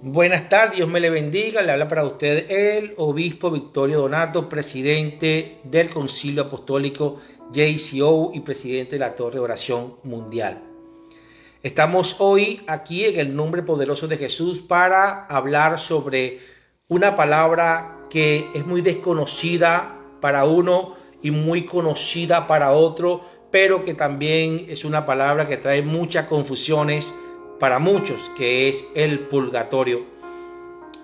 Buenas tardes, Dios me le bendiga. Le habla para usted el obispo Victorio Donato, presidente del Concilio Apostólico JCO y presidente de la Torre de Oración Mundial. Estamos hoy aquí en el nombre poderoso de Jesús para hablar sobre una palabra que es muy desconocida para uno y muy conocida para otro, pero que también es una palabra que trae muchas confusiones para muchos, que es el purgatorio.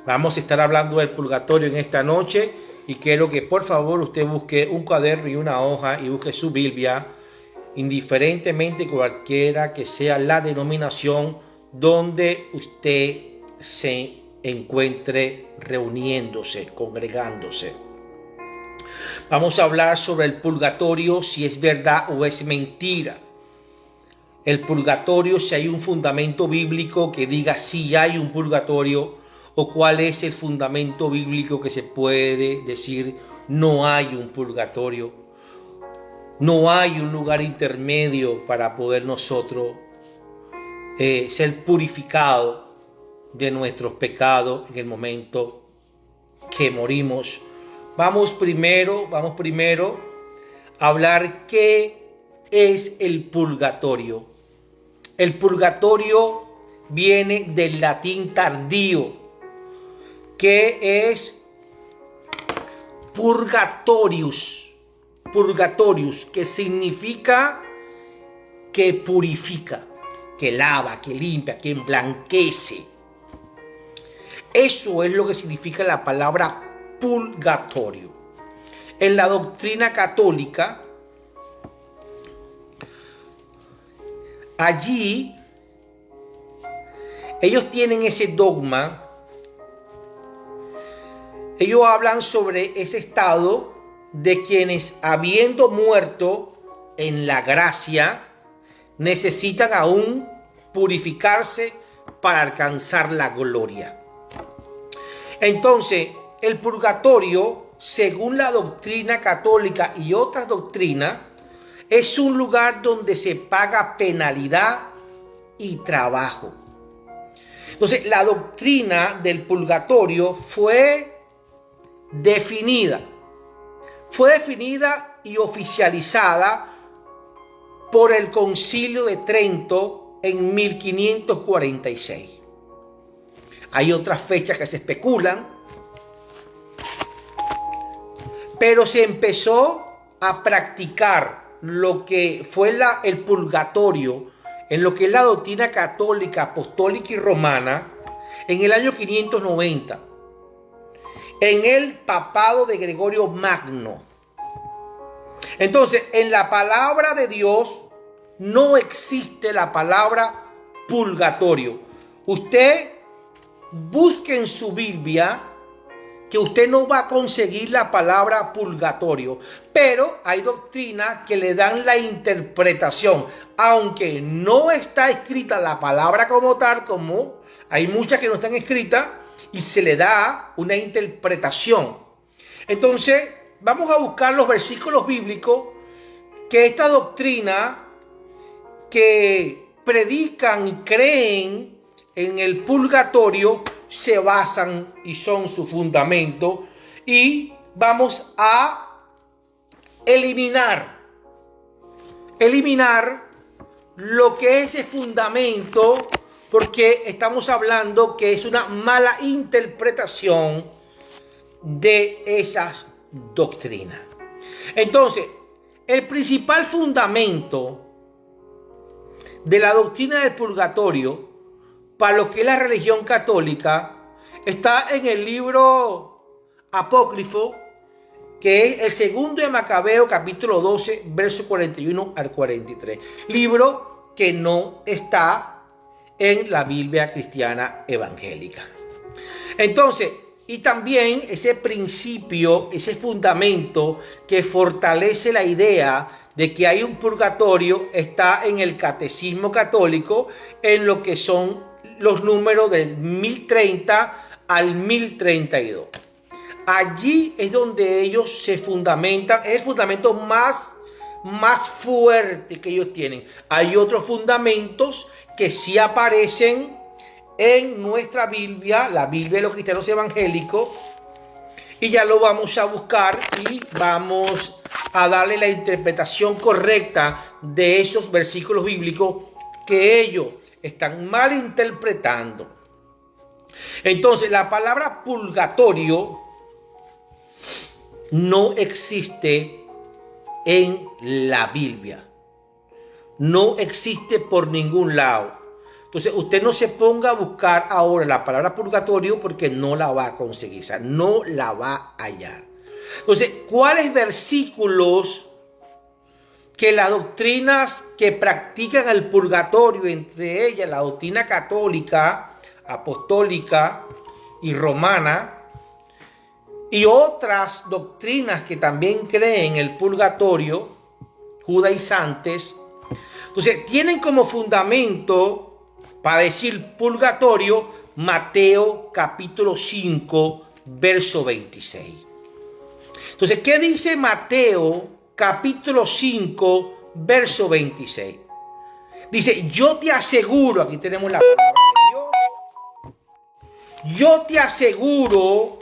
Vamos a estar hablando del purgatorio en esta noche y quiero que por favor usted busque un cuaderno y una hoja y busque su Biblia, indiferentemente cualquiera que sea la denominación donde usted se encuentre reuniéndose, congregándose. Vamos a hablar sobre el purgatorio, si es verdad o es mentira. El purgatorio, si hay un fundamento bíblico que diga si hay un purgatorio, o cuál es el fundamento bíblico que se puede decir no hay un purgatorio. No hay un lugar intermedio para poder nosotros ser purificados de nuestros pecados en el momento que morimos. Vamos primero a hablar qué es el purgatorio. El purgatorio viene del latín tardío, que es purgatorius, que significa que purifica, que lava, que limpia, que emblanquece. Eso es lo que significa la palabra purgatorio. En la doctrina católica, allí ellos tienen ese dogma. Ellos hablan sobre ese estado de quienes, habiendo muerto en la gracia, necesitan aún purificarse para alcanzar la gloria. Entonces, el purgatorio, según la doctrina católica y otras doctrinas, es un lugar donde se paga penalidad y trabajo. Entonces, la doctrina del purgatorio fue definida y oficializada por el Concilio de Trento en 1546. Hay otras fechas que se especulan, pero se empezó a practicar lo que fue el purgatorio en lo que es la doctrina católica, apostólica y romana en el año 590. En el papado de Gregorio Magno. Entonces, en la palabra de Dios no existe la palabra purgatorio. Usted busque en su Biblia que usted no va a conseguir la palabra purgatorio, pero hay doctrinas que le dan la interpretación, aunque no está escrita la palabra como tal, como hay muchas que no están escritas, y se le da una interpretación. Entonces, vamos a buscar los versículos bíblicos que esta doctrina que predican y creen en el purgatorio se basan y son su fundamento, y vamos a eliminar lo que es ese fundamento, porque estamos hablando que es una mala interpretación de esas doctrinas. Entonces, el principal fundamento de la doctrina del purgatorio para lo que es la religión católica está en el libro apócrifo, que es el segundo de Macabeo, capítulo 12, verso 41 al 43. Libro que no está en la Biblia cristiana evangélica. Entonces, y también ese principio, ese fundamento que fortalece la idea de que hay un purgatorio está en el catecismo católico, en lo que son los números del 1030 al 1032. Allí es donde ellos se fundamentan, es el fundamento más fuerte que ellos tienen. Hay otros fundamentos que sí aparecen en nuestra Biblia, la Biblia de los cristianos evangélicos, y ya lo vamos a buscar y vamos a darle la interpretación correcta de esos versículos bíblicos que ellos están mal interpretando. Entonces, la palabra purgatorio no existe en la Biblia. No existe por ningún lado. Entonces, usted no se ponga a buscar ahora la palabra purgatorio porque no la va a conseguir, o sea, no la va a hallar. Entonces, ¿cuáles versículos que las doctrinas que practican el purgatorio, entre ellas la doctrina católica, apostólica y romana, y otras doctrinas que también creen el purgatorio, judaizantes, entonces tienen como fundamento para decir purgatorio Mateo capítulo 5, verso 26. Entonces, ¿qué dice Mateo capítulo 5, verso 26? Dice, yo te aseguro, aquí tenemos la palabra de Dios, yo te aseguro,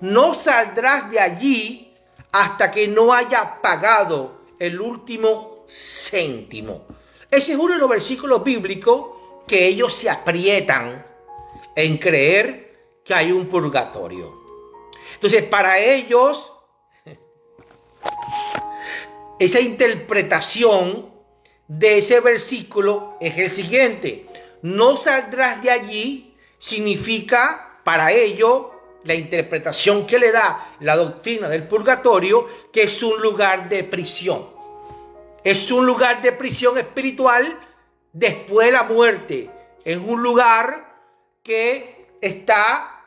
no saldrás de allí hasta que no haya pagado el último céntimo. Ese es uno de los versículos bíblicos que ellos se aprietan en creer que hay un purgatorio. Entonces, para ellos, esa interpretación de ese versículo es el siguiente: no saldrás de allí significa para ellos, la interpretación que le da la doctrina del purgatorio, que es un lugar de prisión. Es un lugar de prisión espiritual después de la muerte. Es un lugar que está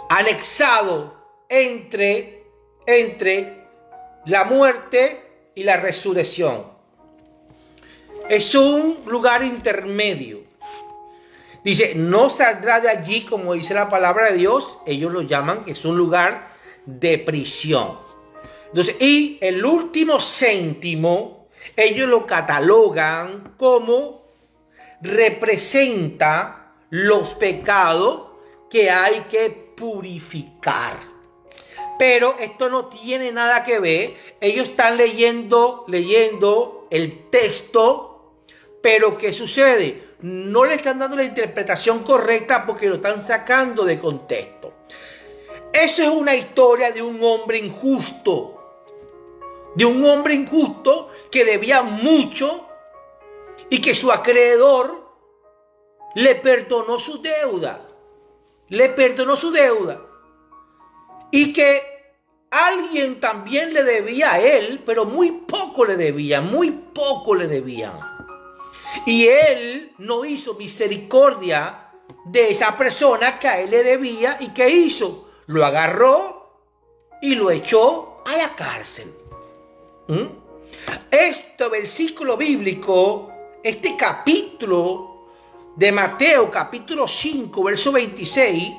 anexado entre la muerte y la resurrección. Es un lugar intermedio. Dice, no saldrá de allí, como dice la palabra de Dios. Ellos lo llaman que es un lugar de prisión. Entonces, y el último céntimo, ellos lo catalogan como representa los pecados que hay que purificar. Pero esto no tiene nada que ver. Ellos están leyendo el texto, pero ¿qué sucede? No le están dando la interpretación correcta porque lo están sacando de contexto. Eso es una historia de un hombre injusto. De un hombre injusto que debía mucho y que su acreedor le perdonó su deuda. Le perdonó su deuda. Y que alguien también le debía a él, pero muy poco le debía, muy poco le debían. Y él no hizo misericordia de esa persona que a él le debía. ¿Y qué hizo? Lo agarró y lo echó a la cárcel. Este versículo bíblico, este capítulo de Mateo, capítulo 5, verso 26,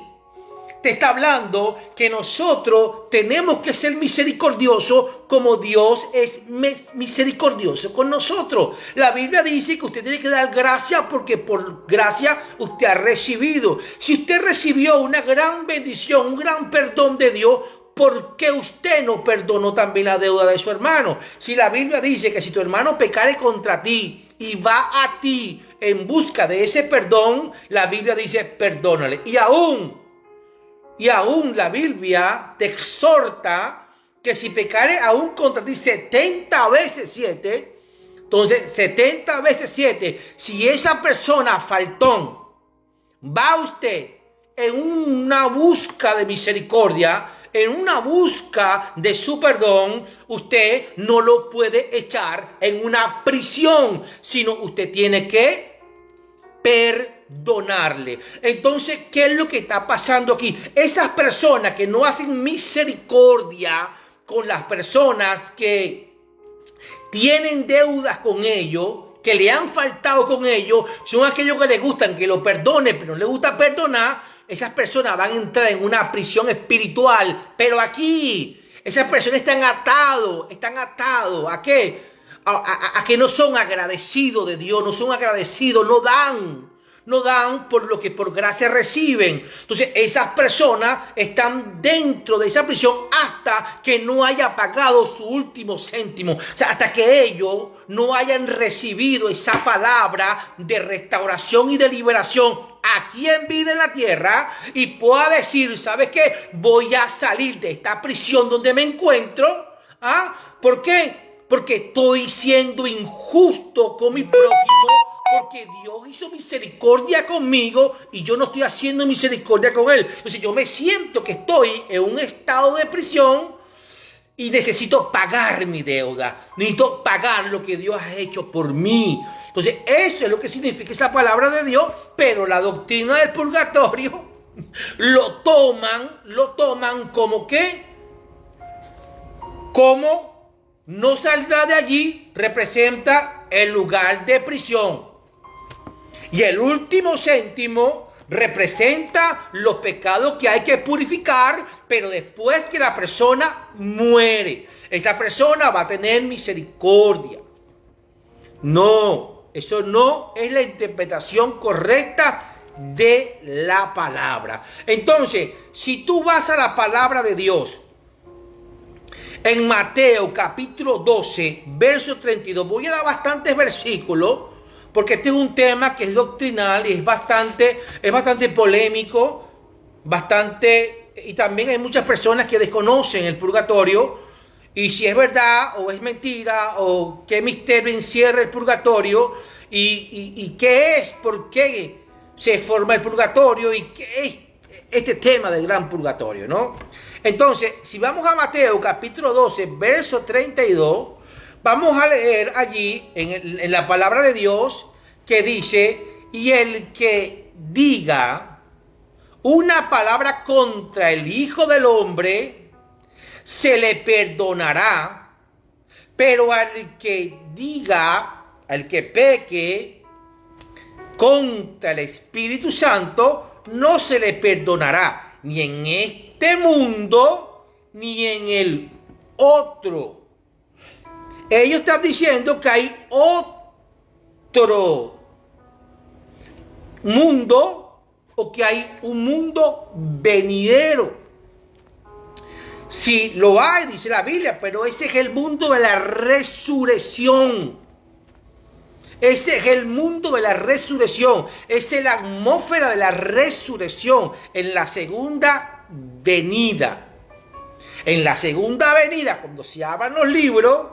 te está hablando que nosotros tenemos que ser misericordiosos como Dios es misericordioso con nosotros. La Biblia dice que usted tiene que dar gracia porque por gracia usted ha recibido. Si usted recibió una gran bendición, un gran perdón de Dios, ¿por qué usted no perdonó también la deuda de su hermano? Si la Biblia dice que si tu hermano pecare contra ti y va a ti en busca de ese perdón, la Biblia dice perdónale. Y aún la Biblia te exhorta que si pecare aún contra ti 70 veces 7, entonces 70 veces 7, si esa persona faltón va usted en una busca de misericordia, en una busca de su perdón, usted no lo puede echar en una prisión, sino usted tiene que perdonarle. Entonces, ¿qué es lo que está pasando aquí? Esas personas que no hacen misericordia con las personas que tienen deudas con ellos, que le han faltado con ellos, son aquellos que les gustan que lo perdone, pero no les gusta perdonar. Esas personas van a entrar en una prisión espiritual. Pero aquí, esas personas están atados. ¿A qué? A que no son agradecidos de Dios, no son agradecidos, no dan. no dan por lo que por gracia reciben. Entonces esas personas están dentro de esa prisión hasta que no haya pagado su último céntimo. O sea, hasta que ellos no hayan recibido esa palabra de restauración y de liberación aquí en vida en la tierra y pueda decir, ¿sabes qué? Voy a salir de esta prisión donde me encuentro. ¿Por qué? Porque estoy siendo injusto con mi prójimo. Porque Dios hizo misericordia conmigo y yo no estoy haciendo misericordia con Él. Entonces yo me siento que estoy en un estado de prisión y necesito pagar mi deuda. Necesito pagar lo que Dios ha hecho por mí. Entonces eso es lo que significa esa palabra de Dios. Pero la doctrina del purgatorio lo toman como que, como no saldrá de allí, representa el lugar de prisión. Y el último céntimo representa los pecados que hay que purificar, pero después que la persona muere, esa persona va a tener misericordia. No, eso no es la interpretación correcta de la palabra. Entonces, si tú vas a la palabra de Dios, en Mateo capítulo 12, verso 32, voy a dar bastantes versículos, porque este es un tema que es doctrinal y es bastante polémico, y también hay muchas personas que desconocen el purgatorio, y si es verdad o es mentira, o qué misterio encierra el purgatorio, y qué es, por qué se forma el purgatorio, y qué es este tema del gran purgatorio, ¿no? Entonces, si vamos a Mateo capítulo 12, verso 32, vamos a leer allí en la palabra de Dios que dice, y el que diga una palabra contra el Hijo del Hombre, se le perdonará, pero al que peque contra el Espíritu Santo, no se le perdonará, ni en este mundo, ni en el otro. Ellos están diciendo que hay otro mundo, o que hay un mundo venidero. Sí, lo hay, dice la Biblia, pero ese es el mundo de la resurrección. Ese es el mundo de la resurrección. Esa es la atmósfera de la resurrección en la segunda venida. En la segunda venida, cuando se abran los libros,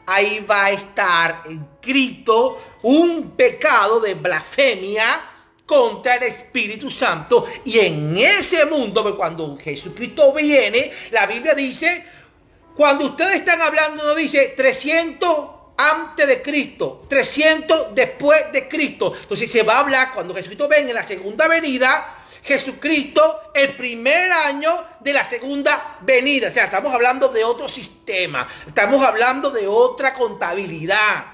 ahí va a estar escrito un pecado de blasfemia contra el Espíritu Santo. Y en ese mundo, cuando Jesucristo viene, la Biblia dice, cuando ustedes están hablando, no dice 300 antes de Cristo, 300 después de Cristo. Entonces se va a hablar cuando Jesucristo venga en la segunda venida, Jesucristo el primer año de la segunda venida. O sea, estamos hablando de otro sistema, estamos hablando de otra contabilidad.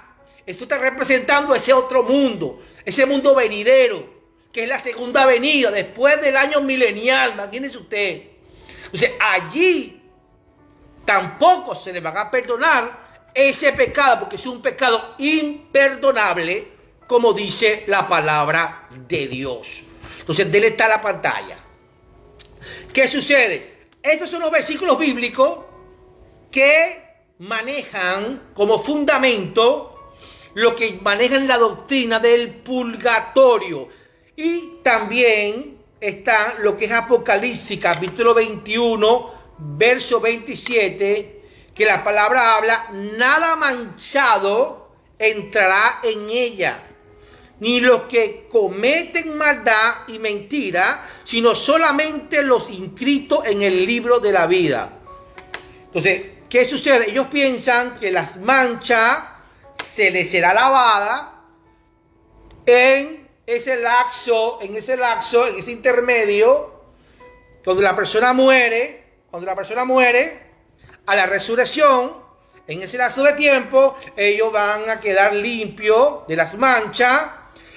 Esto está representando ese otro mundo, ese mundo venidero, que es la segunda venida, después del año milenial, imagínense usted. Entonces allí tampoco se le van a perdonar ese pecado, porque es un pecado imperdonable, como dice la palabra de Dios. Entonces, déle está la pantalla. ¿Qué sucede? Estos son los versículos bíblicos que manejan como fundamento lo que manejan la doctrina del purgatorio. Y también está lo que es Apocalipsis, capítulo 21, verso 27, que la palabra habla, nada manchado entrará en ella, ni los que cometen maldad y mentira, sino solamente los inscritos en el libro de la vida. Entonces, ¿qué sucede? Ellos piensan que las manchas se les será lavada en ese lapso, en ese intermedio, donde la persona muere, a la resurrección, en ese lapso de tiempo, ellos van a quedar limpios de las manchas,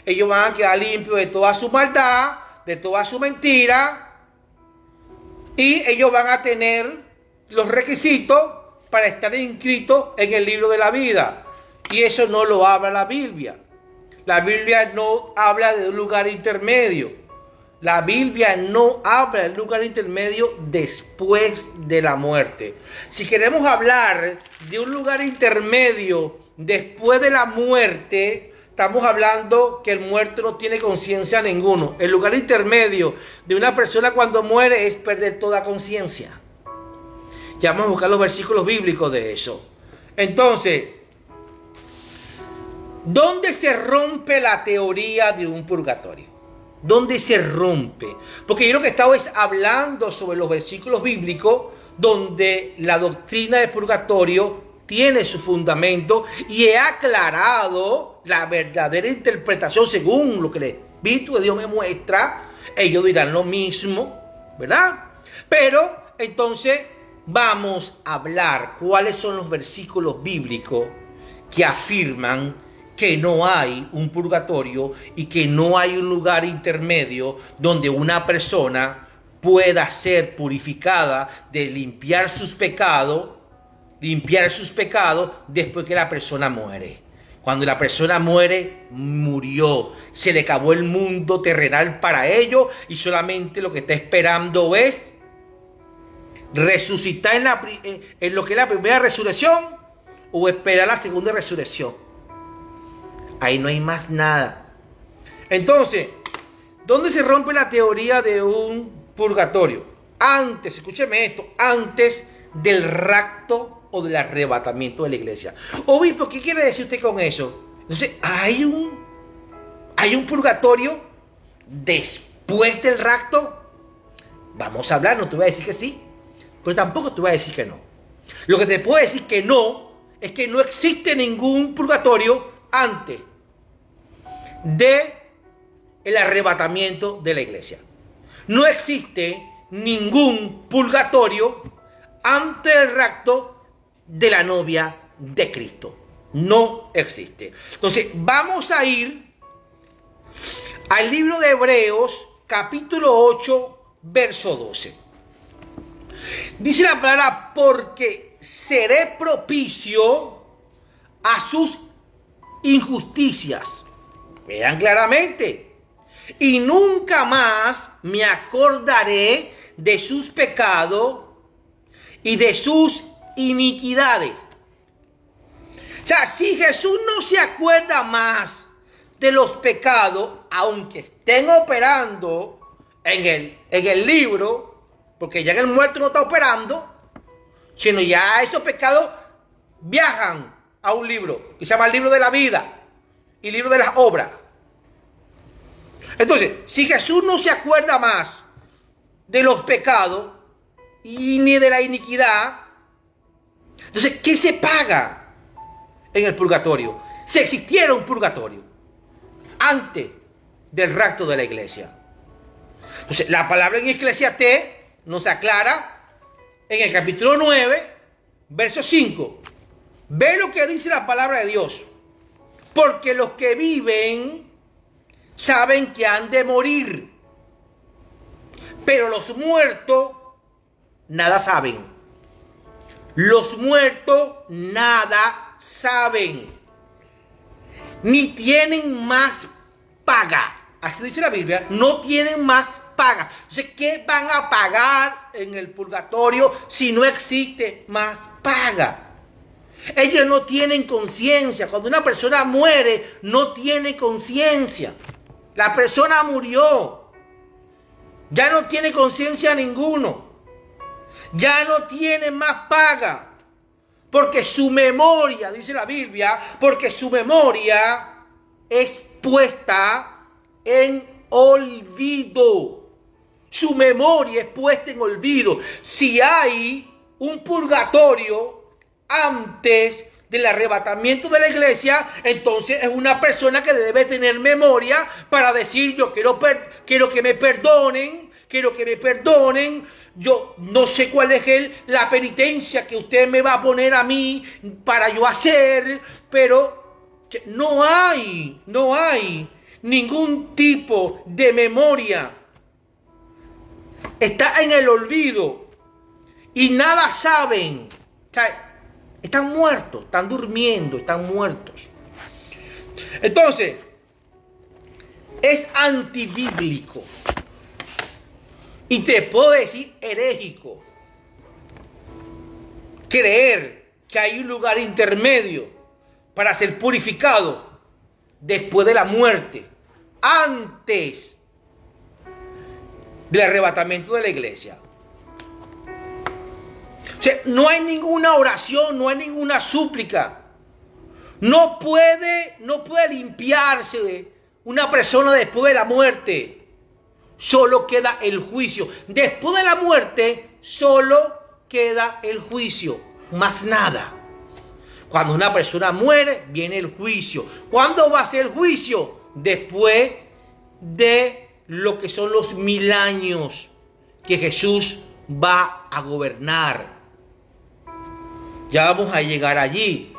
ellos van a quedar limpios de toda su maldad, de toda su mentira, y ellos van a tener los requisitos para estar inscritos en el libro de la vida. Y eso no lo habla la Biblia. La Biblia no habla de un lugar intermedio. La Biblia no habla de un lugar intermedio después de la muerte. Si queremos hablar de un lugar intermedio después de la muerte, estamos hablando que el muerto no tiene conciencia ninguno. El lugar intermedio de una persona cuando muere es perder toda conciencia. Ya vamos a buscar los versículos bíblicos de eso. Entonces, ¿dónde se rompe la teoría de un purgatorio? ¿Dónde se rompe? Porque yo lo que estaba es hablando sobre los versículos bíblicos donde la doctrina del purgatorio tiene su fundamento y he aclarado la verdadera interpretación según lo que el Espíritu de Dios me muestra. Ellos dirán lo mismo, ¿verdad? Pero entonces vamos a hablar cuáles son los versículos bíblicos que afirman que no hay un purgatorio y que no hay un lugar intermedio donde una persona pueda ser purificada de limpiar sus pecados después que la persona muere. Cuando la persona muere, murió. Se le acabó el mundo terrenal para ellos y solamente lo que está esperando es resucitar en lo que es la primera resurrección o esperar la segunda resurrección. Ahí no hay más nada. Entonces, ¿dónde se rompe la teoría de un purgatorio? Antes, escúcheme esto, antes del rapto o del arrebatamiento de la iglesia. Obispo, ¿qué quiere decir usted con eso? Entonces, ¿hay un purgatorio después del rapto? Vamos a hablar, no te voy a decir que sí, pero tampoco te voy a decir que no. Lo que te puedo decir que no, es que no existe ningún purgatorio antes de el arrebatamiento de la iglesia. No existe ningún purgatorio antes del rapto de la novia de Cristo. No existe. Entonces, vamos a ir al libro de Hebreos, capítulo 8, verso 12. Dice la palabra, porque seré propicio a sus injusticias. Vean claramente. Y nunca más me acordaré de sus pecados y de sus iniquidades. O sea, si Jesús no se acuerda más de los pecados, aunque estén operando en el libro, porque ya en el muerto no está operando, sino ya esos pecados viajan a un libro que se llama el libro de la vida y libro de las obras. Entonces, si Jesús no se acuerda más de los pecados y ni de la iniquidad, entonces, ¿qué se paga en el purgatorio? Si existiera un purgatorio antes del rapto de la iglesia. Entonces, la palabra en Eclesiastés nos aclara en el capítulo 9, verso 5. Ve lo que dice la palabra de Dios. Porque los que viven saben que han de morir, pero los muertos nada saben. Los muertos nada saben, ni tienen más paga. Así dice la Biblia, no tienen más paga. Entonces, ¿qué van a pagar en el purgatorio si no existe más paga? Ellos no tienen conciencia. Cuando una persona muere, no tiene conciencia. La persona murió. Ya no tiene conciencia ninguno. Ya no tiene más paga. Porque su memoria, dice la Biblia, porque su memoria es puesta en olvido. Su memoria es puesta en olvido. Si hay un purgatorio antes del arrebatamiento de la iglesia, entonces es una persona que debe tener memoria para decir, yo quiero que me perdonen, yo no sé cuál es la penitencia que usted me va a poner a mí para yo hacer, pero no hay ningún tipo de memoria. Está en el olvido y nada saben. O sea, están muertos, están durmiendo, están muertos. Entonces, es antibíblico. Y te puedo decir herético. Creer que hay un lugar intermedio para ser purificado después de la muerte, antes del arrebatamiento de la iglesia. O sea, no hay ninguna oración, no hay ninguna súplica. No puede limpiarse una persona después de la muerte. Solo queda el juicio. Después de la muerte, solo queda el juicio. Más nada. Cuando una persona muere, viene el juicio. ¿Cuándo va a ser el juicio? Después de lo que son los 1000 años que Jesús va a gobernar. Ya vamos a llegar allí.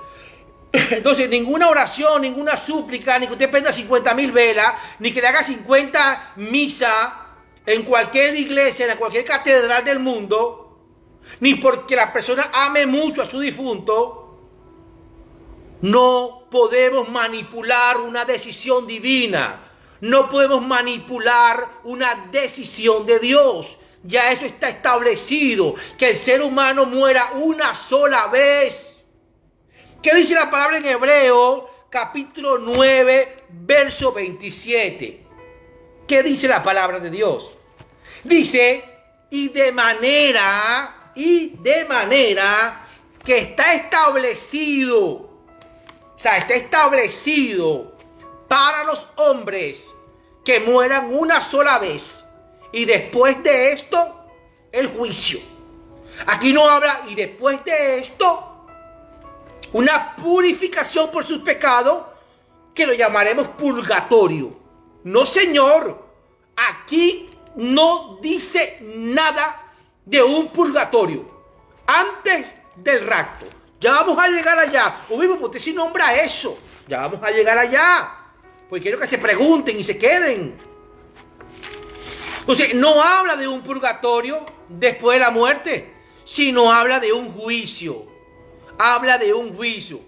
Entonces, ninguna oración, ninguna súplica, ni que usted prenda 50.000 velas, ni que le haga 50 misas en cualquier iglesia, en cualquier catedral del mundo, ni porque la persona ame mucho a su difunto, no podemos manipular una decisión divina. No podemos manipular una decisión de Dios. Ya eso está establecido, que el ser humano muera una sola vez. ¿Qué dice la palabra en Hebreo, capítulo 9, verso 27? ¿Qué dice la palabra de Dios? Dice, y de manera que está establecido, o sea, está establecido para los hombres que mueran una sola vez, y después de esto, el juicio. Aquí no habla, y después de esto, una purificación por sus pecados, que lo llamaremos purgatorio. No, señor, aquí no dice nada de un purgatorio antes del rapto. Ya vamos a llegar allá. O mismo, usted sí nombra eso. Ya vamos a llegar allá. Porque quiero que se pregunten y se queden. Entonces, no habla de un purgatorio después de la muerte, sino habla de un juicio. Habla de un juicio.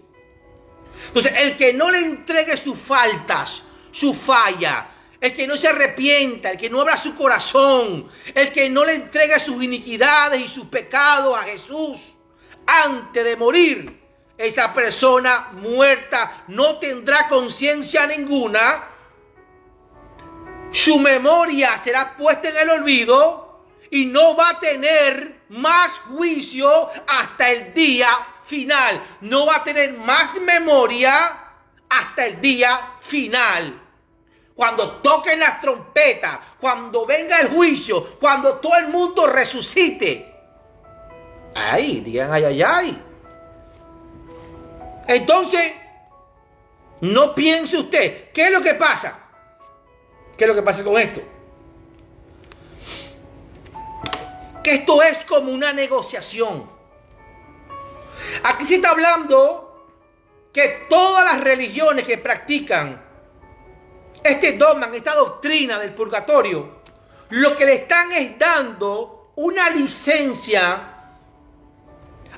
Entonces, el que no le entregue sus faltas, su falla, el que no se arrepienta, el que no abra su corazón, el que no le entregue sus iniquidades y sus pecados a Jesús antes de morir, esa persona muerta no tendrá conciencia ninguna. Su memoria será puesta en el olvido y no va a tener más juicio hasta el día final. No va a tener más memoria hasta el día final. Cuando toquen las trompetas, cuando venga el juicio, cuando todo el mundo resucite. Ay, digan ay, ay, ay. Entonces, no piense usted, ¿qué es lo que pasa? ¿Qué es lo que pasa con esto? Que esto es como una negociación. Aquí se está hablando que todas las religiones que practican este dogma, esta doctrina del purgatorio, lo que le están es dando una licencia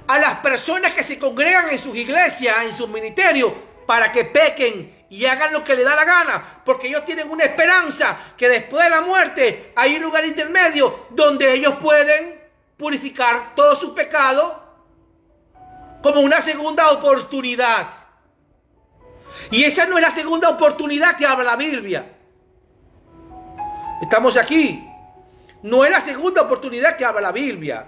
a las personas que se congregan en sus iglesias, en sus ministerios, para que pequen y hagan lo que les da la gana, porque ellos tienen una esperanza que después de la muerte hay un lugar intermedio donde ellos pueden purificar todos sus pecados como una segunda oportunidad. Y esa no es la segunda oportunidad que habla la Biblia. Estamos aquí. No es la segunda oportunidad que habla la Biblia.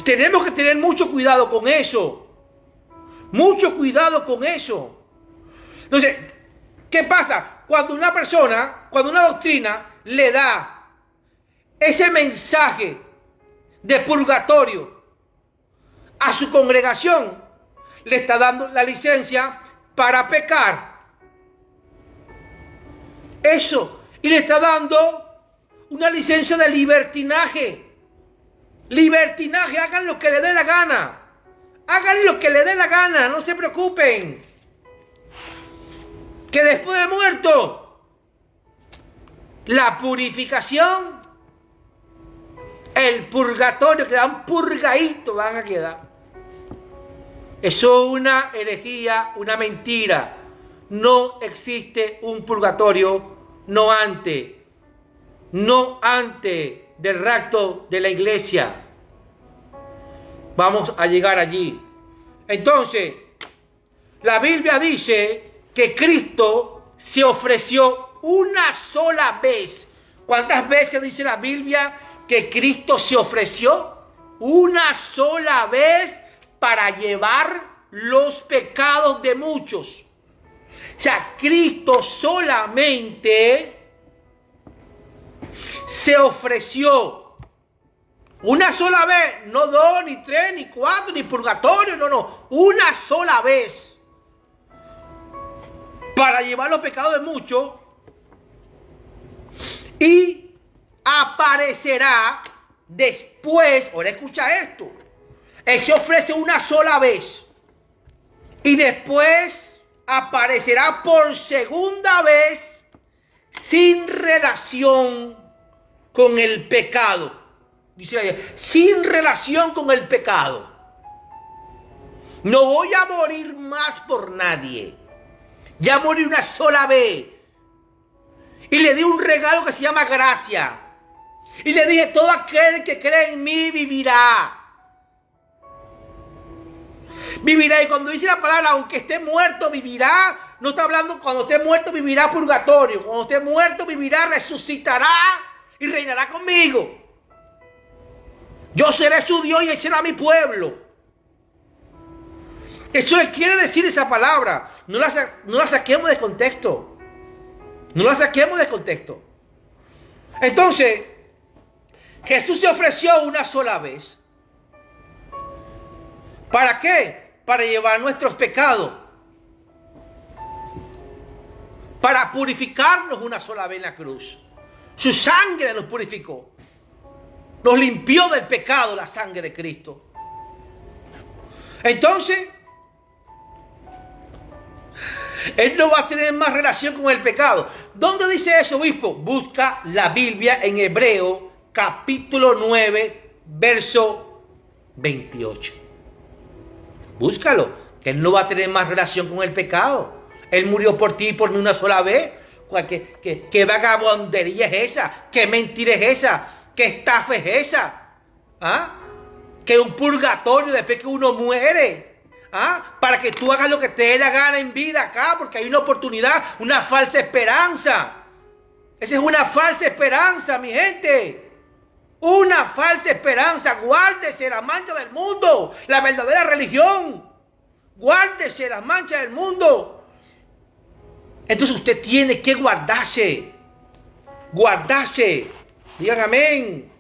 Tenemos que tener mucho cuidado con eso. Mucho cuidado con eso. Entonces, ¿qué pasa? Cuando una persona, cuando una doctrina le da ese mensaje de purgatorio a su congregación, le está dando la licencia para pecar. Eso. Y le está dando una licencia de libertinaje. Libertinaje, hagan lo que le dé la gana. Hagan lo que le dé la gana, no se preocupen. Que después de muerto, la purificación, el purgatorio, que dan purgadito, van a quedar. Eso es una herejía, una mentira. No existe un purgatorio no antes. No antes del rapto de la iglesia. Vamos a llegar allí. Entonces, la Biblia dice que Cristo se ofreció una sola vez. ¿Cuántas veces dice la Biblia que Cristo se ofreció? Una sola vez para llevar los pecados de muchos. O sea, Cristo solamente se ofreció una sola vez, no dos, ni tres, ni cuatro, ni purgatorio, no, una sola vez para llevar los pecados de muchos, y aparecerá después. Ahora escucha esto, Él se ofrece una sola vez y después aparecerá por segunda vez sin relación con el pecado. Dice ella, sin relación con el pecado. No voy a morir más por nadie. Ya morí una sola vez. Y le di un regalo que se llama gracia. Y le dije, todo aquel que cree en mí vivirá. Vivirá. Y cuando dice la palabra, aunque esté muerto, vivirá, no está hablando cuando esté muerto vivirá purgatorio. Cuando esté muerto vivirá, resucitará y reinará conmigo. Yo seré su Dios y él será mi pueblo. Eso le quiere decir esa palabra. No la saquemos de contexto. No la saquemos de contexto. Entonces, Jesús se ofreció una sola vez. ¿Para qué? Para llevar nuestros pecados. Para purificarnos una sola vez en la cruz. Su sangre nos purificó. Nos limpió del pecado la sangre de Cristo. Entonces, Él no va a tener más relación con el pecado. ¿Dónde dice eso, obispo? Busca la Biblia en Hebreo, capítulo 9, verso 28. Búscalo, que Él no va a tener más relación con el pecado. Él murió por ti y por mí una sola vez. ¿Qué vagabundería es esa? ¿Qué mentira es esa? ¿Qué estafa es esa? ¿Ah? Que un purgatorio después que uno muere. ¿Ah? Para que tú hagas lo que te dé la gana en vida acá, porque hay una oportunidad, una falsa esperanza. Esa es una falsa esperanza, mi gente. Una falsa esperanza. Guárdese las manchas del mundo. La verdadera religión. Guárdese las manchas del mundo. Entonces usted tiene que guardarse. Guardarse. Digan amén.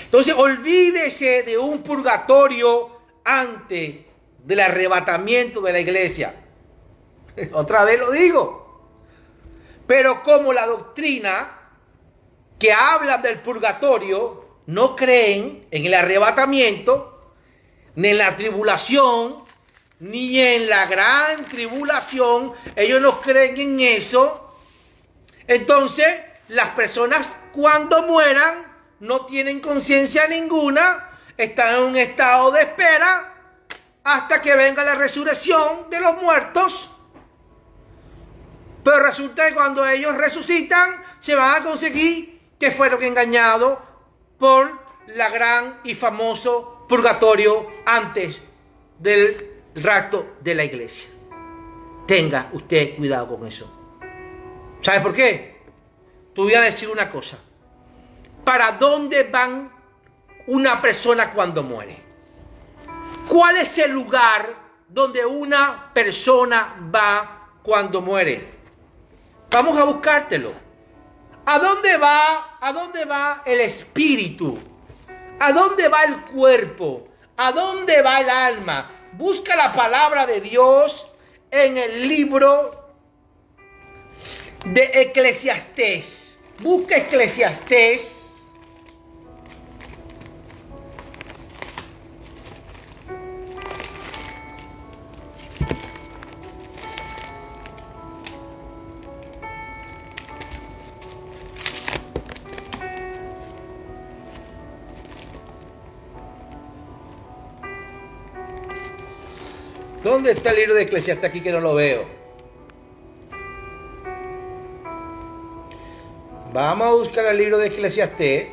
Entonces olvídese de un purgatorio antes del arrebatamiento de la iglesia. Otra vez lo digo. Pero como la doctrina que habla del purgatorio no creen en el arrebatamiento, ni en la tribulación, ni en la gran tribulación, ellos no creen en eso. Entonces, las personas cuando mueran no tienen conciencia ninguna, están en un estado de espera hasta que venga la resurrección de los muertos. Pero resulta que cuando ellos resucitan, se van a conseguir que fueron engañados por la gran y famoso purgatorio antes del rapto de la iglesia. Tenga usted cuidado con eso. ¿Sabe por qué? Te voy a decir una cosa. ¿Para dónde van una persona cuando muere? ¿Cuál es el lugar donde una persona va cuando muere? Vamos a buscártelo. ¿A dónde va? ¿A dónde va el espíritu? ¿A dónde va el cuerpo? ¿A dónde va el alma? Busca la palabra de Dios en el libro de Eclesiastés. Busca Eclesiastés. ¿Dónde está el libro de Eclesiastés aquí que no lo veo? Vamos a buscar el libro de Eclesiastés.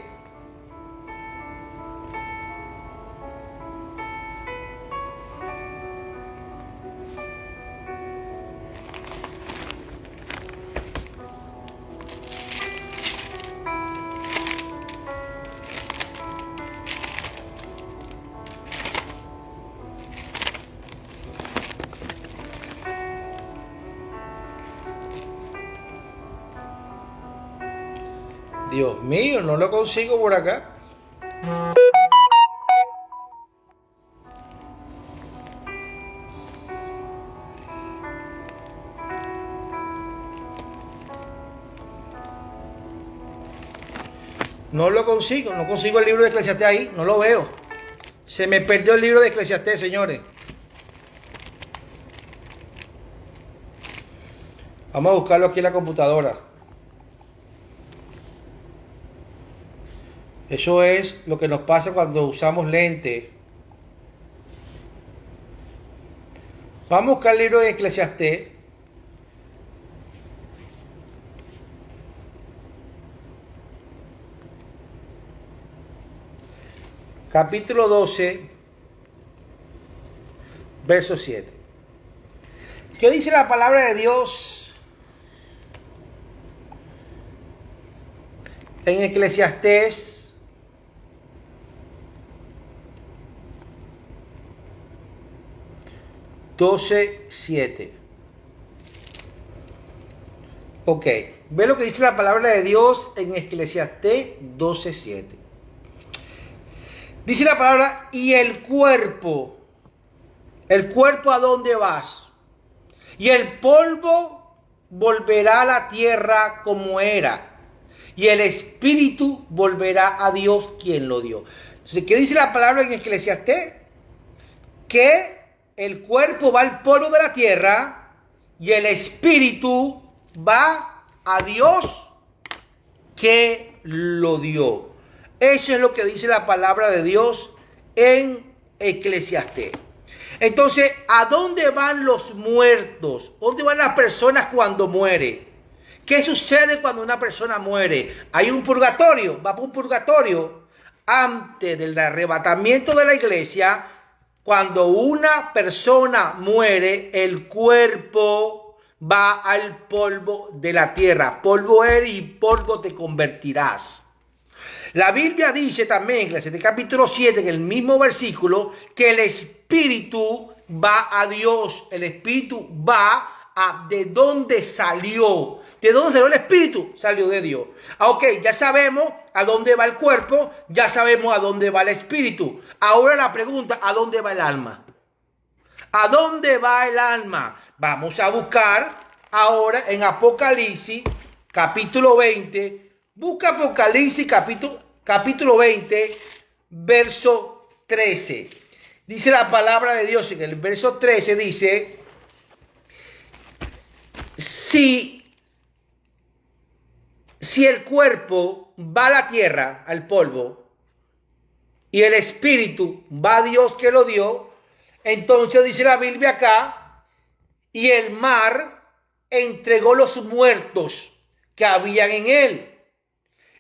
Dios mío, no lo consigo por acá. No lo consigo, no consigo el libro de Eclesiastés ahí, no lo veo. Se me perdió el libro de Eclesiastés, señores. Vamos a buscarlo aquí en la computadora. Eso es lo que nos pasa cuando usamos lentes. Vamos a buscar el libro de Eclesiastés. Capítulo 12, verso 7. ¿Qué dice la palabra de Dios en Eclesiastés? 12:7. Ok, ve lo que dice la palabra de Dios en Eclesiastés 12:7. Dice la palabra, y el cuerpo ¿a dónde vas? Y el polvo volverá a la tierra como era, y el espíritu volverá a Dios quien lo dio. Entonces, ¿qué dice la palabra en Eclesiastés? Que el cuerpo va al polvo de la tierra y el espíritu va a Dios que lo dio. Eso es lo que dice la palabra de Dios en Eclesiastés. Entonces, ¿a dónde van los muertos? ¿Dónde van las personas cuando mueren? ¿Qué sucede cuando una persona muere? Hay un purgatorio, va por un purgatorio. Antes del arrebatamiento de la iglesia, cuando una persona muere, el cuerpo va al polvo de la tierra. Polvo eres y polvo te convertirás. La Biblia dice también, en el capítulo 7, en el mismo versículo, que el espíritu va a Dios. El espíritu va a de dónde salió. ¿De dónde salió el espíritu? Salió de Dios. Ok, ya sabemos a dónde va el cuerpo, ya sabemos a dónde va el espíritu. Ahora la pregunta, ¿a dónde va el alma? ¿A dónde va el alma? Vamos a buscar ahora en Apocalipsis, capítulo 20. Busca Apocalipsis, capítulo 20, verso 13. Dice la palabra de Dios en el verso 13, dice, si el cuerpo va a la tierra, al polvo, y el espíritu va a Dios que lo dio, entonces dice la Biblia acá, y el mar entregó los muertos que habían en él.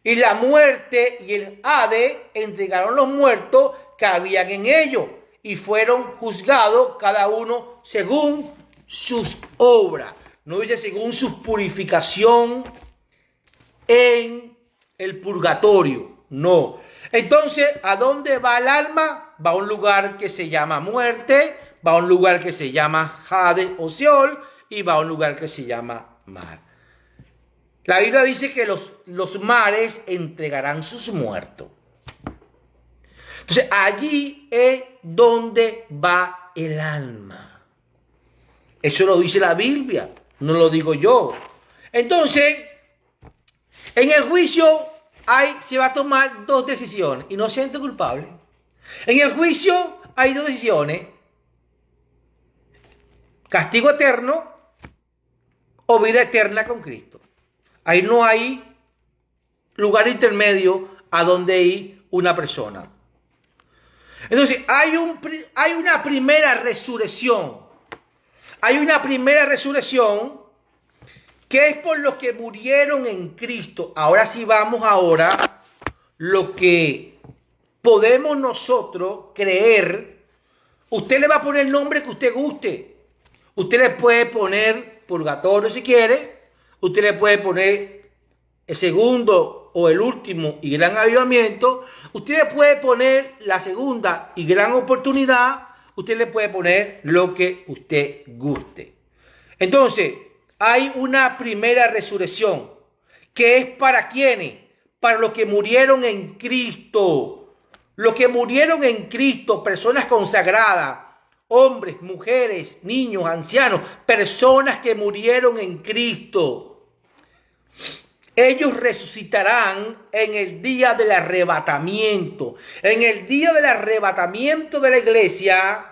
Y la muerte y el Hades entregaron los muertos que habían en ellos. Y fueron juzgados cada uno según sus obras. No dice según su purificación en el purgatorio. No. Entonces, ¿a dónde va el alma? Va a un lugar que se llama muerte, va a un lugar que se llama Hades o Seol, y va a un lugar que se llama mar. La Biblia dice que los mares entregarán sus muertos. Entonces, allí es donde va el alma. Eso lo dice la Biblia, no lo digo yo. Entonces, en el juicio se va a tomar dos decisiones. Inocente o culpable. En el juicio hay dos decisiones. Castigo eterno o vida eterna con Cristo. Ahí no hay lugar intermedio a donde ir una persona. Entonces, hay una primera resurrección. Hay una primera resurrección ¿Qué es por los que murieron en Cristo? Ahora sí vamos ahora lo que podemos nosotros creer. Usted le va a poner el nombre que usted guste. Usted le puede poner purgatorio si quiere. Usted le puede poner el segundo o el último y gran avivamiento. Usted le puede poner la segunda y gran oportunidad. Usted le puede poner lo que usted guste. Entonces, hay una primera resurrección que es para quienes, para los que murieron en Cristo. Los que murieron en Cristo, personas consagradas, hombres, mujeres, niños, ancianos, personas que murieron en Cristo. Ellos resucitarán en el día del arrebatamiento. En el día del arrebatamiento de la iglesia,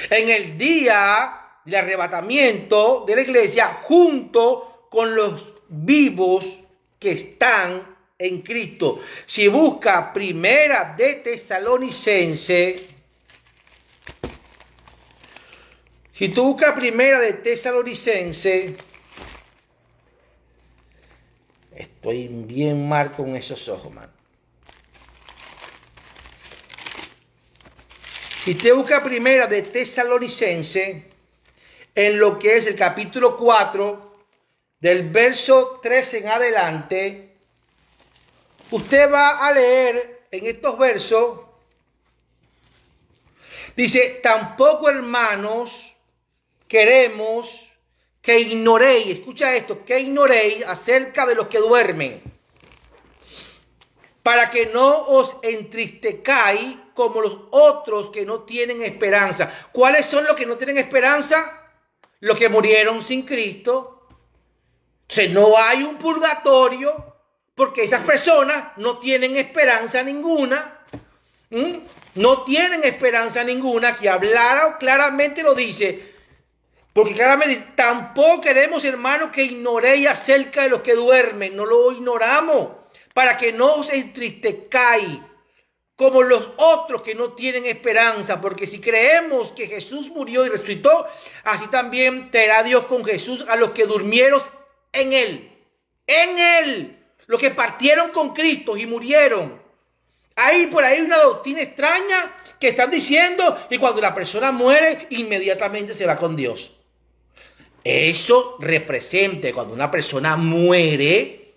en el día del arrebatamiento de la iglesia, junto con los vivos que están en Cristo. Si busca Primera de Tesalonicense, si tú buscas Primera de Tesalonicense, estoy bien mal con esos ojos, man. Si te busca Primera de Tesalonicense, en lo que es el capítulo 4, del verso 13 en adelante, usted va a leer en estos versos, dice, tampoco hermanos queremos que ignoréis, escucha esto, que ignoréis acerca de los que duermen, para que no os entristezcáis como los otros que no tienen esperanza. ¿Cuáles son los que no tienen esperanza? Los que murieron sin Cristo. Entonces no hay un purgatorio porque esas personas no tienen esperanza ninguna. No tienen esperanza ninguna, que hablara claramente lo dice. Porque claramente tampoco queremos, hermanos, que ignoréis acerca de los que duermen. No lo ignoramos, para que no os entristezcáis como los otros que no tienen esperanza. Porque si creemos que Jesús murió y resucitó, así también traerá Dios con Jesús a los que durmieron en Él. En Él. Los que partieron con Cristo y murieron. Hay por ahí una doctrina extraña que están diciendo que cuando la persona muere, inmediatamente se va con Dios. Eso representa que cuando una persona muere,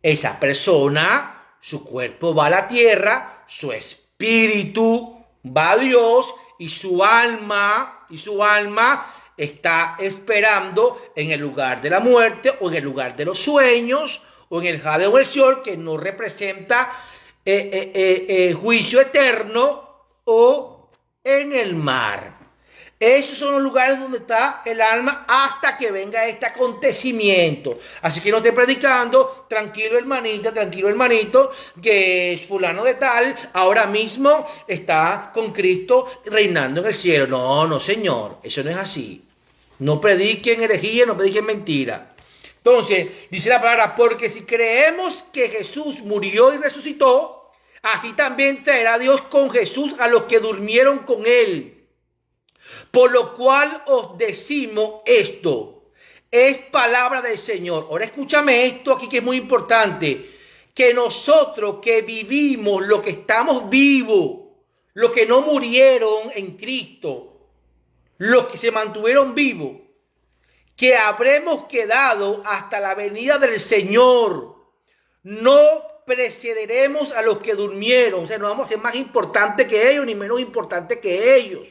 esa persona, su cuerpo va a la tierra, su espíritu va a Dios y su alma está esperando en el lugar de la muerte o en el lugar de los sueños o en el Hades o el Sheol, que no representa juicio eterno, o en el mar. Esos son los lugares donde está el alma hasta que venga este acontecimiento. Así que no esté predicando, tranquilo hermanito, que fulano de tal ahora mismo está con Cristo reinando en el cielo. No, no señor, eso no es así. No prediquen herejía, no prediquen mentira. Entonces, dice la palabra, porque si creemos que Jesús murió y resucitó, así también traerá Dios con Jesús a los que durmieron con Él. Por lo cual os decimos esto, es palabra del Señor. Ahora escúchame esto aquí que es muy importante, que nosotros que vivimos, los que estamos vivos, los que no murieron en Cristo, los que se mantuvieron vivos, que habremos quedado hasta la venida del Señor, no precederemos a los que durmieron. O sea, no vamos a ser más importantes que ellos, ni menos importantes que ellos.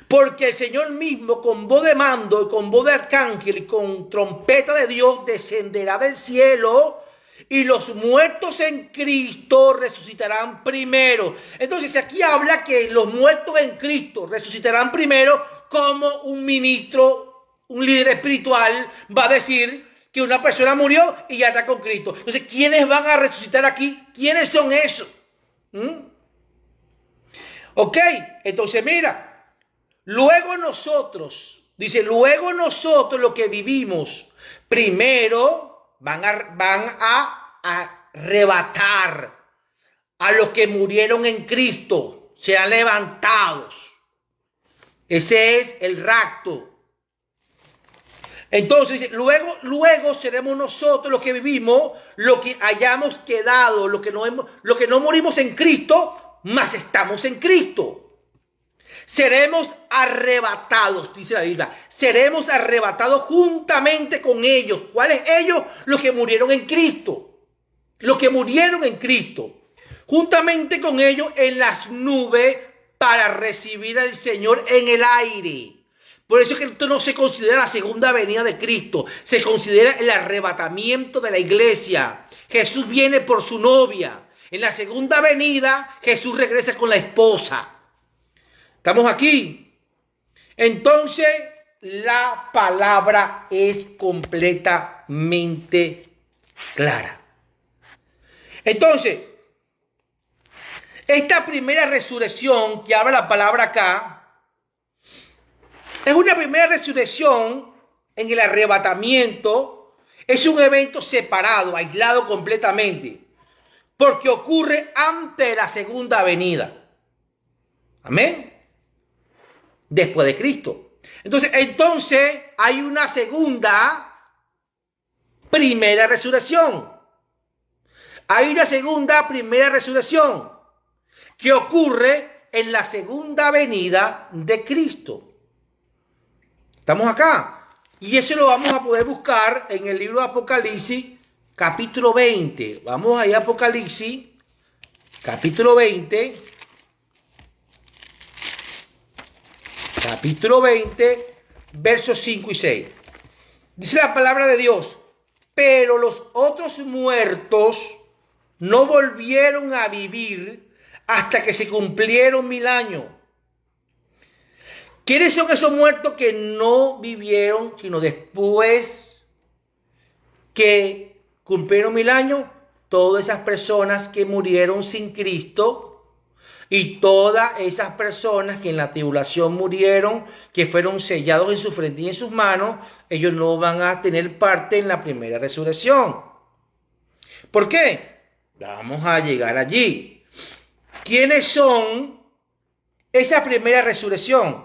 Porque el Señor mismo, con voz de mando, y con voz de arcángel, y con trompeta de Dios, descenderá del cielo, y los muertos en Cristo resucitarán primero. Entonces aquí habla que los muertos en Cristo resucitarán primero, como un ministro, un líder espiritual va a decir que una persona murió y ya está con Cristo. Entonces, ¿quiénes van a resucitar aquí? ¿Quiénes son esos? Ok, entonces mira. Luego nosotros, dice, luego nosotros los que vivimos, primero van a arrebatar a los que murieron en Cristo, serán levantados. Ese es el rapto. Entonces, luego seremos nosotros los que vivimos, lo que hayamos quedado, lo que no morimos en Cristo, mas estamos en Cristo. Seremos arrebatados, dice la Biblia. Seremos arrebatados juntamente con ellos. ¿Cuáles ellos? Los que murieron en Cristo. Los que murieron en Cristo. Juntamente con ellos en las nubes para recibir al Señor en el aire. Por eso es que esto no se considera la segunda venida de Cristo. Se considera el arrebatamiento de la iglesia. Jesús viene por su novia. En la segunda venida, Jesús regresa con la esposa. ¿Estamos aquí? Entonces, la palabra es completamente clara. Entonces, esta primera resurrección que habla la palabra acá, es una primera resurrección en el arrebatamiento. Es un evento separado, aislado completamente, porque ocurre antes de la segunda venida. Amén. Después de Cristo. Entonces hay una primera resurrección. Hay una primera resurrección que ocurre en la segunda venida de Cristo. Estamos acá. Y eso lo vamos a poder buscar en el libro de Apocalipsis, capítulo 20. Vamos ahí a Apocalipsis, capítulo 20. Capítulo 20, versos 5 y 6. Dice la palabra de Dios: pero los otros muertos no volvieron a vivir hasta que se cumplieron 1000 años. ¿Quiénes son esos muertos que no vivieron sino después que cumplieron 1000 años? Todas esas personas que murieron sin Cristo. Y todas esas personas que en la tribulación murieron, que fueron sellados en su frente y en sus manos, ellos no van a tener parte en la primera resurrección. ¿Por qué? Vamos a llegar allí. ¿Quiénes son esa primera resurrección?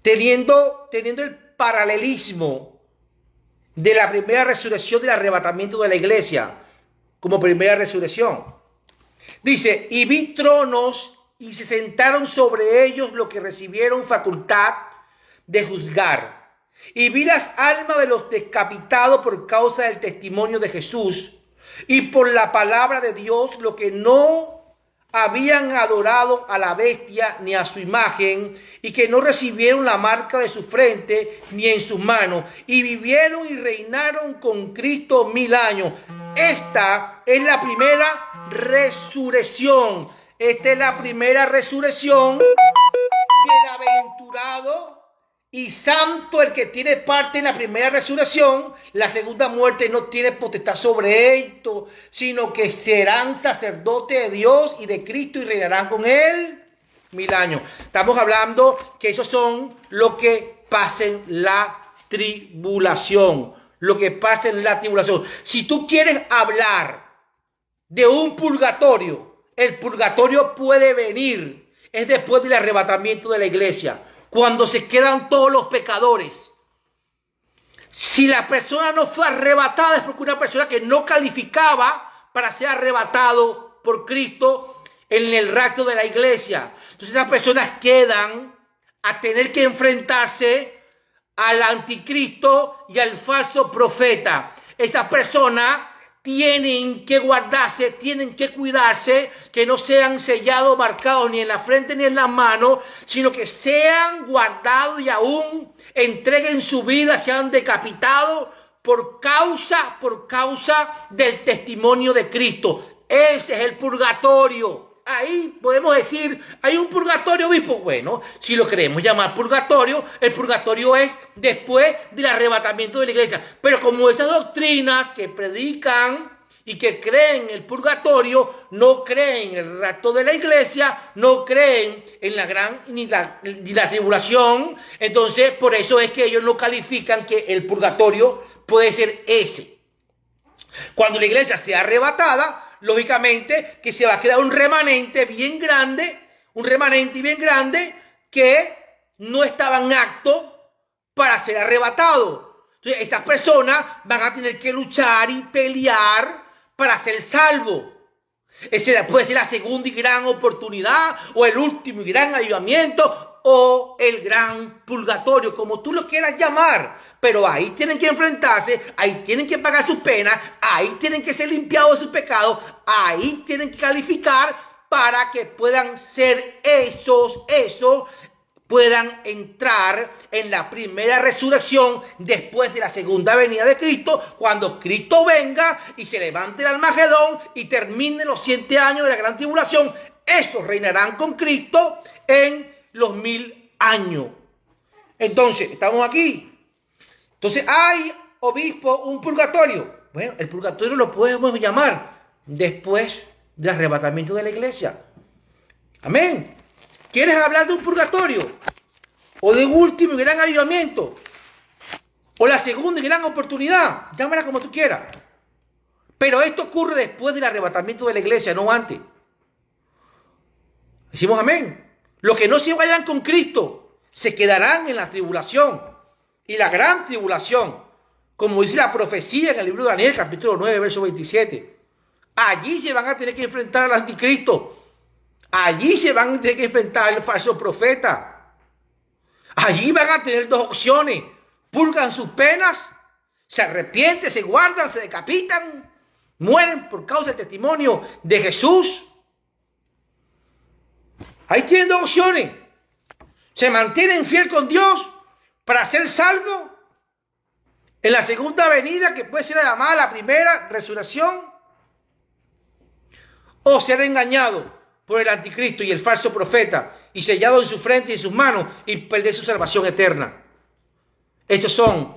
Teniendo el paralelismo de la primera resurrección del arrebatamiento de la iglesia como primera resurrección. Dice: y vi tronos y se sentaron sobre ellos los que recibieron facultad de juzgar. Y vi las almas de los decapitados por causa del testimonio de Jesús y por la palabra de Dios, los que no habían adorado a la bestia ni a su imagen, y que no recibieron la marca de su frente ni en sus manos, y vivieron y reinaron con Cristo 1000 años. Esta es la primera resurrección. Esta es la primera resurrección. Bienaventurado y santo el que tiene parte en la primera resurrección. La segunda muerte no tiene potestad sobre esto, sino que serán sacerdotes de Dios y de Cristo y reinarán con él 1000 años. Estamos hablando que esos son lo que pasen la tribulación. Lo que pasa en la tribulación. Si tú quieres hablar de un purgatorio, el purgatorio puede venir. Es después del arrebatamiento de la iglesia, cuando se quedan todos los pecadores. Si la persona no fue arrebatada, es porque una persona que no calificaba para ser arrebatado por Cristo en el rapto de la iglesia. Entonces esas personas quedan a tener que enfrentarse al anticristo y al falso profeta. Esas personas tienen que guardarse, tienen que cuidarse, que no sean sellados, marcados ni en la frente ni en las manos, sino que sean guardados y aún entreguen su vida, sean decapitados por causa del testimonio de Cristo. Ese es el purgatorio. Ahí podemos decir, ¿hay un purgatorio, obispo? Bueno, si lo queremos llamar purgatorio, el purgatorio es después del arrebatamiento de la iglesia. Pero como esas doctrinas que predican y que creen en el purgatorio, no creen en el rapto de la iglesia, no creen en ni la tribulación, entonces por eso es que ellos no califican que el purgatorio puede ser ese. Cuando la iglesia sea arrebatada, lógicamente que se va a quedar un remanente bien grande que no estaba en acto para ser arrebatado. Entonces esas personas van a tener que luchar y pelear para ser salvos. Esa puede ser la segunda y gran oportunidad, o el último y gran avivamiento, o el gran purgatorio, como tú lo quieras llamar. Pero ahí tienen que enfrentarse, ahí tienen que pagar sus penas, ahí tienen que ser limpiados de sus pecados, ahí tienen que calificar para que puedan ser puedan entrar en la primera resurrección después de la segunda venida de Cristo, cuando Cristo venga y se levante el Armagedón y termine los 7 años de la gran tribulación. Esos reinarán con Cristo en los 1000 años. Entonces, estamos aquí. Entonces, ¿hay, obispo, un purgatorio? Bueno, el purgatorio lo podemos llamar después del arrebatamiento de la iglesia. Amén. ¿Quieres hablar de un purgatorio? ¿O de un último y gran avivamiento? ¿O la segunda y gran oportunidad? Llámala como tú quieras. Pero esto ocurre después del arrebatamiento de la iglesia, no antes. Decimos amén. Los que no se vayan con Cristo se quedarán en la tribulación. Y la gran tribulación, como dice la profecía en el libro de Daniel, capítulo 9, verso 27. Allí se van a tener que enfrentar al anticristo. Allí se van a tener que enfrentar al falso profeta. Allí van a tener 2 opciones. Purgan sus penas, se arrepienten, se guardan, se decapitan, mueren por causa del testimonio de Jesús. Ahí tienen 2 opciones. Se mantienen fiel con Dios para ser salvos en la segunda venida, que puede ser llamada la primera resurrección, o ser engañado por el anticristo y el falso profeta, y sellado en su frente y en sus manos, y perder su salvación eterna. Esos son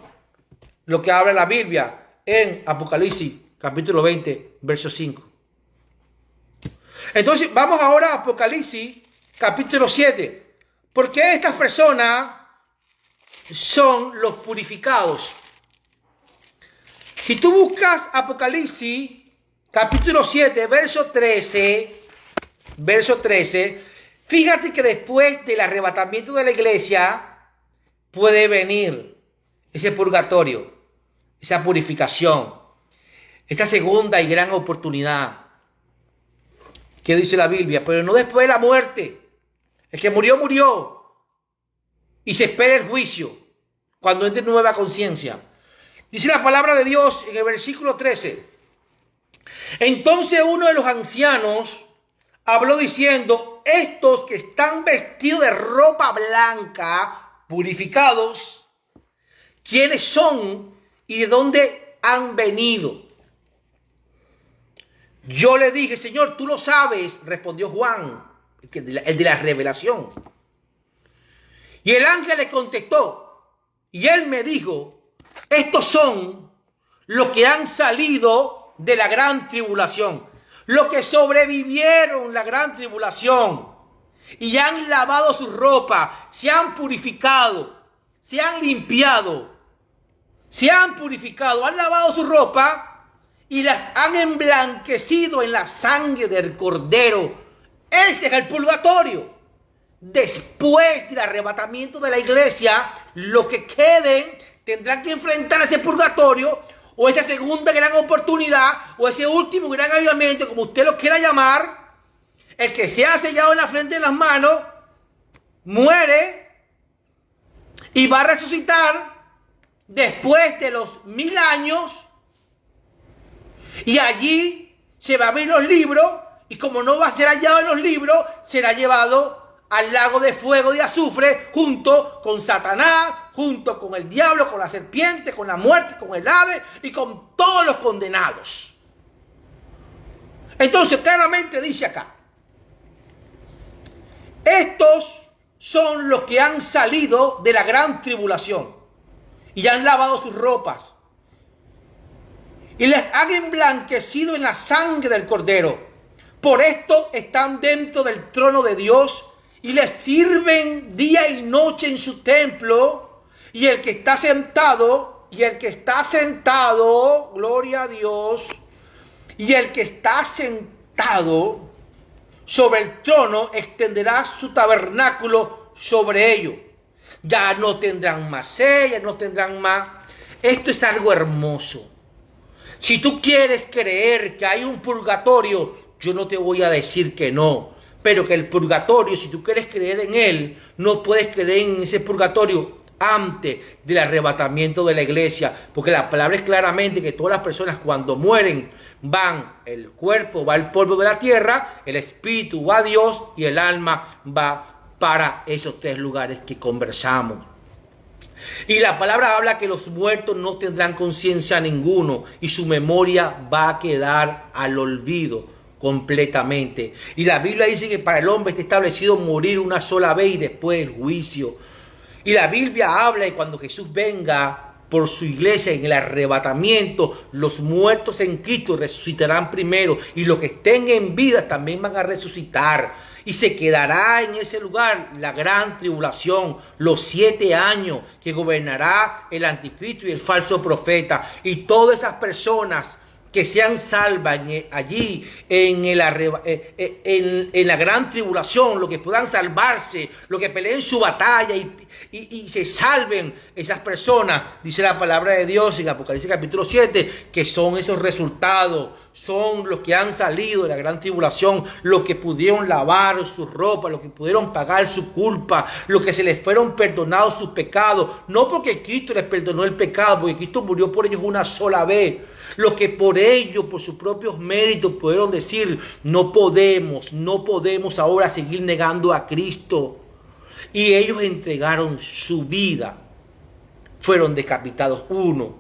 lo que habla la Biblia en Apocalipsis, capítulo 20, verso 5. Entonces, vamos ahora a Apocalipsis, capítulo 7. Porque estas personas son los purificados. Si tú buscas Apocalipsis, capítulo 7, verso 13, fíjate que después del arrebatamiento de la iglesia puede venir ese purgatorio, esa purificación, esta segunda y gran oportunidad. ¿Qué dice la Biblia? Pero no después de la muerte. El que murió, murió. Y se espera el juicio cuando entre nueva conciencia. Dice la palabra de Dios en el versículo 13. Entonces uno de los ancianos habló diciendo: estos que están vestidos de ropa blanca, purificados, ¿quiénes son y de dónde han venido? Yo le dije: Señor, tú lo sabes, respondió Juan, el de la revelación. Y el ángel le contestó, y él me dijo: estos son los que han salido de la gran tribulación, los que sobrevivieron la gran tribulación y han lavado su ropa, se han purificado, se han limpiado, han lavado su ropa y las han emblanquecido en la sangre del Cordero. Ese es el purgatorio. Después del arrebatamiento de la iglesia, los que queden tendrán que enfrentar ese purgatorio, o esa segunda gran oportunidad, o ese último gran avivamiento, como usted lo quiera llamar. El que sea sellado en la frente y en las manos muere y va a resucitar después de los 1000 años, y allí se va a abrir los libros, y como no va a ser hallado en los libros, será llevado al lago de fuego de azufre, junto con Satanás, junto con el diablo, con la serpiente, con la muerte, con el Hades y con todos los condenados. Entonces claramente dice acá: estos son los que han salido de la gran tribulación y han lavado sus ropas y les han emblanquecido en la sangre del Cordero. Por esto están dentro del trono de Dios y les sirven día y noche en su templo. Y el que está sentado, gloria a Dios, y el que está sentado sobre el trono extenderá su tabernáculo sobre ellos. Ya no tendrán más sed, ya no tendrán más. Esto es algo hermoso. Si tú quieres creer que hay un purgatorio, yo no te voy a decir que no. Pero que el purgatorio, si tú quieres creer en él, no puedes creer en ese purgatorio antes del arrebatamiento de la iglesia. Porque la palabra es claramente que todas las personas cuando mueren van, el cuerpo va al polvo de la tierra, el espíritu va a Dios y el alma va para esos tres lugares que conversamos. Y la palabra habla que los muertos no tendrán conciencia ninguno y su memoria va a quedar al olvido completamente. Y la Biblia dice que para el hombre está establecido morir una sola vez y después el juicio. Y la Biblia habla de cuando Jesús venga por su iglesia en el arrebatamiento, los muertos en Cristo resucitarán primero y los que estén en vida también van a resucitar. Y se quedará en ese lugar la gran tribulación, los 7 años que gobernará el anticristo y el falso profeta. Y todas esas personas que sean salvas allí en la gran tribulación, los que puedan salvarse, los que peleen su batalla y se salven esas personas, dice la palabra de Dios en Apocalipsis capítulo 7, que son esos resultados, son los que han salido de la gran tribulación, los que pudieron lavar sus ropas, los que pudieron pagar su culpa, los que se les fueron perdonados sus pecados, no porque Cristo les perdonó el pecado, porque Cristo murió por ellos una sola vez, los que por ellos, por sus propios méritos, pudieron decir, no podemos ahora seguir negando a Cristo. Y ellos entregaron su vida, fueron decapitados uno.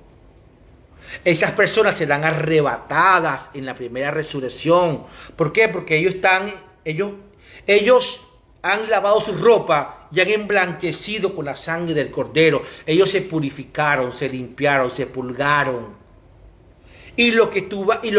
Esas personas serán arrebatadas en la primera resurrección. ¿Por qué? Porque ellos han lavado su ropa y han emblanquecido con la sangre del Cordero. Ellos se purificaron, se limpiaron, se purgaron. Y los que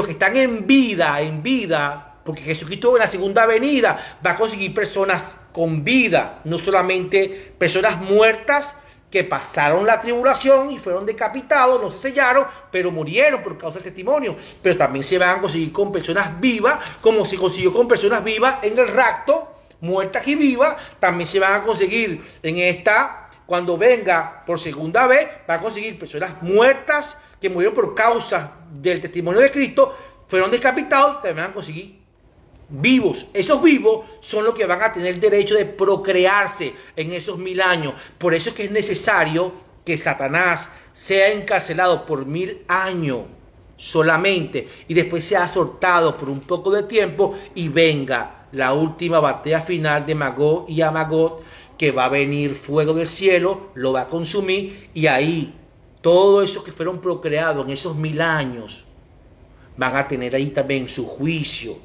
están en vida, porque Jesucristo en la segunda venida va a conseguir personas con vida, no solamente personas muertas que pasaron la tribulación y fueron decapitados, no se sellaron, pero murieron por causa del testimonio. Pero también se van a conseguir con personas vivas, como se consiguió con personas vivas en el rapto, muertas y vivas. También se van a conseguir cuando venga por segunda vez, va a conseguir personas muertas que murieron por causa del testimonio de Cristo, fueron decapitados, también van a conseguir vivos. Esos vivos son los que van a tener derecho de procrearse en esos 1000 años. Por eso es que es necesario que Satanás sea encarcelado por 1000 años solamente y después sea soltado por un poco de tiempo y venga la última batalla final de Magog y Amagog, que va a venir fuego del cielo, lo va a consumir y ahí todos esos que fueron procreados en esos 1000 años van a tener ahí también su juicio.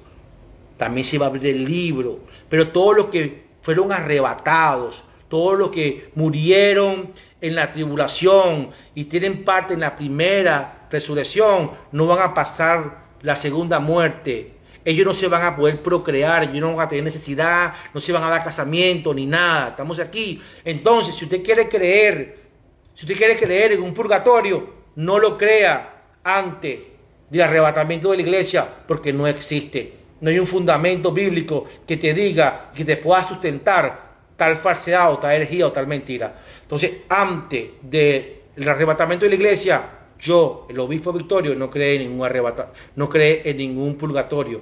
También se va a abrir el libro. Pero todos los que fueron arrebatados, todos los que murieron en la tribulación y tienen parte en la primera resurrección, no van a pasar la segunda muerte. Ellos no se van a poder procrear, ellos no van a tener necesidad, no se van a dar casamiento ni nada. Estamos aquí. Entonces, si usted quiere creer en un purgatorio, no lo crea antes del arrebatamiento de la iglesia, porque no existe. No hay un fundamento bíblico que te diga, que te pueda sustentar tal falsedad o tal herejía o tal mentira. Entonces, antes del arrebatamiento de la iglesia, yo, el obispo Victorio, no creo en ningún purgatorio.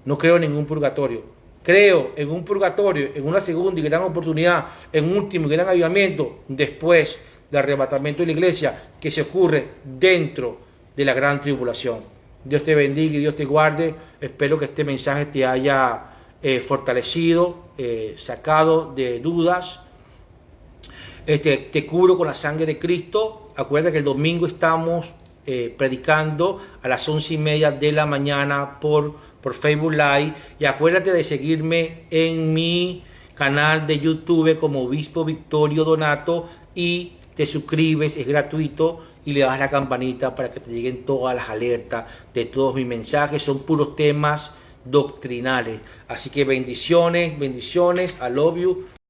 No creo en ningún purgatorio. Creo en un purgatorio, en una segunda y gran oportunidad, en un último y gran avivamiento, después del arrebatamiento de la iglesia, que se ocurre dentro de la gran tribulación. Dios te bendiga y Dios te guarde. Espero que este mensaje te haya fortalecido, sacado de dudas. Te cubro con la sangre de Cristo. Acuérdate que el domingo estamos predicando a las 11:30 de la mañana por Facebook Live. Y acuérdate de seguirme en mi canal de YouTube como Obispo Victorio Donato y te suscribes, es gratuito, y le das la campanita para que te lleguen todas las alertas de todos mis mensajes. Son puros temas doctrinales. Así que bendiciones, I love you.